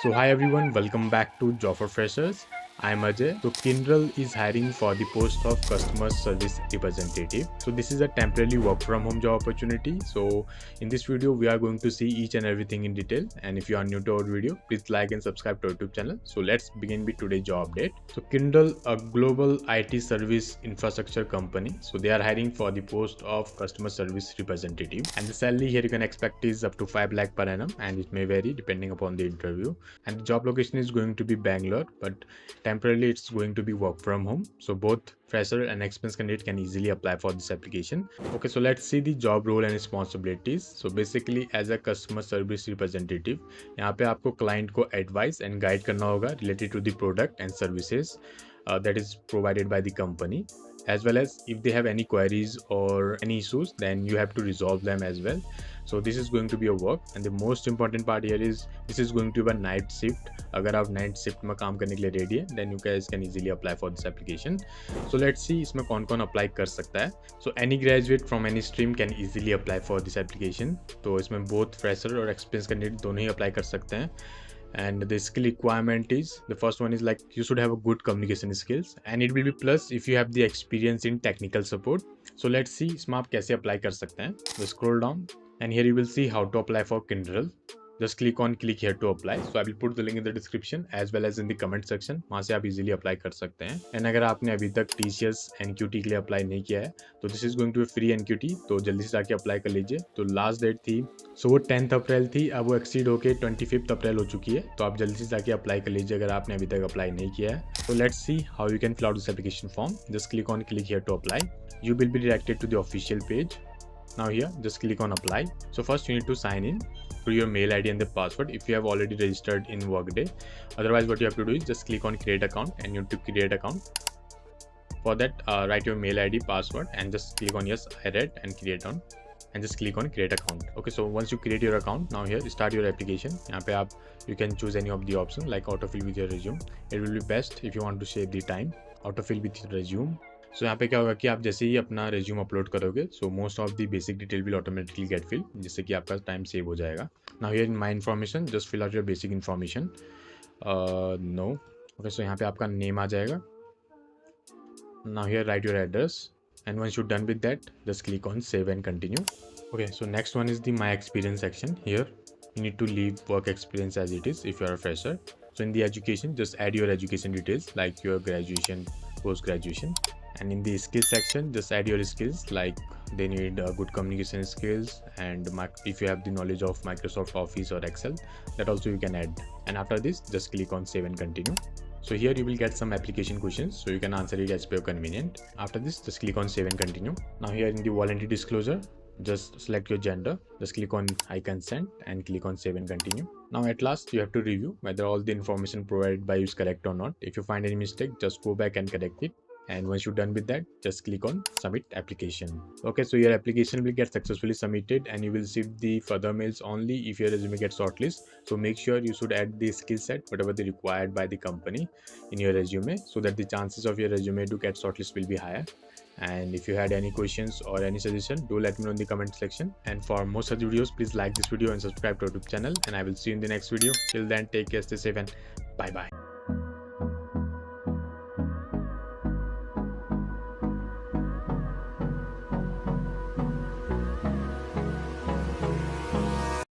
So hi everyone, welcome back to Job for Freshers. I'm Ajay. So Kyndryl is hiring for the post of customer service representative. So this is a temporary work from home job opportunity. So in this video, we are going to see each and everything in detail. And if you are new to our video, please like and subscribe to our YouTube channel. So let's begin with today's job update. So Kyndryl, a global IT service infrastructure company. So they are hiring for the post of customer service representative. And the salary here you can expect is up to 5 lakh per annum, and it may vary depending upon the interview. And the job location is going to be Bangalore, but temporarily it's going to be work from home. So both fresher and experienced candidate can easily apply for this application. Okay, so let's see the job role and responsibilities. So basically as a customer service representative, यहाँ पे आपको client को advice and guide करना होगा related to the product and services that is provided by the company, as well as if they have any queries or any issues, then you have to resolve them as well. So this is going to be a work, and the most important part here is this is going to be a night shift. अगर आप night shift में काम करने के लिए ready है, then you guys can easily apply for this application. So let's see इसमें कौन कौन apply कर सकता है. So any graduate from any stream can easily apply for this application. तो इसमें both fresher और experienced candidate दोनों ही apply कर सकते हैं. And the skill requirement is, the first one is like you should have a good communication skills, and it will be plus if you have the experience in technical support. So let's see इसमें आप कैसे apply कर सकते हैं. So scroll down and here you will see how to apply for Kyndryl. Just click here to apply. So I will put the link in the description as well as in the comment section. वहाँ से आप easily apply कर सकते हैं. And अगर आपने अभी तक TCS NQT के लिए apply नहीं किया है, तो this is going to be free NQT, तो जल्दी से जाके apply कर लीजिए. तो last date थी, so वो 10th अप्रैल थी, अब वो exceed होके 25th अप्रैल हो चुकी है. तो आप जल्दी से जाके apply कर लीजिए अगर आपने अभी तक apply नहीं किया है. So let's see how you can fill out this application form. Just click here to apply. You will be directed to the official page. Now here, just click on apply. So first you need to sign in through your mail ID and the password if you have already registered in Workday. Otherwise, what you have to do is just click on create account, and you need to create account. For that, write your mail ID, password, and just click on yes, I read, and create on, and just click on create account. Okay, so once you create your account, now here start your application. यहाँ पे आप you can choose any of the option like autofill with your resume. It will be best if you want to save the time. Autofill with your resume. सो यहाँ पे क्या होगा कि आप जैसे ही अपना रिज्यूम अपलोड करोगे, so most of the basic detail will automatically get fill, जिससे कि आपका टाइम सेव हो जाएगा. Now here in my information just fill out your basic information. No okay, so यहाँ पे आपका नेम आ जाएगा. Now here write your address, and once you done with that just click on save and continue. Okay, so next one is the my experience section. Here you need to leave work experience as it is if you are a fresher. So in the education, just add your education details like your graduation, post graduation. And in the skills section, just add your skills like they need good communication skills, and if you have the knowledge of Microsoft Office or Excel, that also you can add. And after this, just click on save and continue. So here you will get some application questions, so you can answer it as per your convenient. After this, just click on save and continue. Now here in the voluntary disclosure, just select your gender, just click on I consent and click on save and continue. Now at last you have to review whether all the information provided by you is correct or not. If you find any mistake, just go back and correct it. And once you're done with that, just click on submit application. Okay, so your application will get successfully submitted, and you will receive the further mails only if your resume gets shortlisted. So make sure you should add the skill set whatever they required by the company in your resume, so that the chances of your resume to get shortlisted will be higher. And if you had any questions or any suggestion, do let me know in the comment section. And for more such videos, please like this video and subscribe to our YouTube channel. And I will see you in the next video. Till then, take care, stay safe, and bye bye.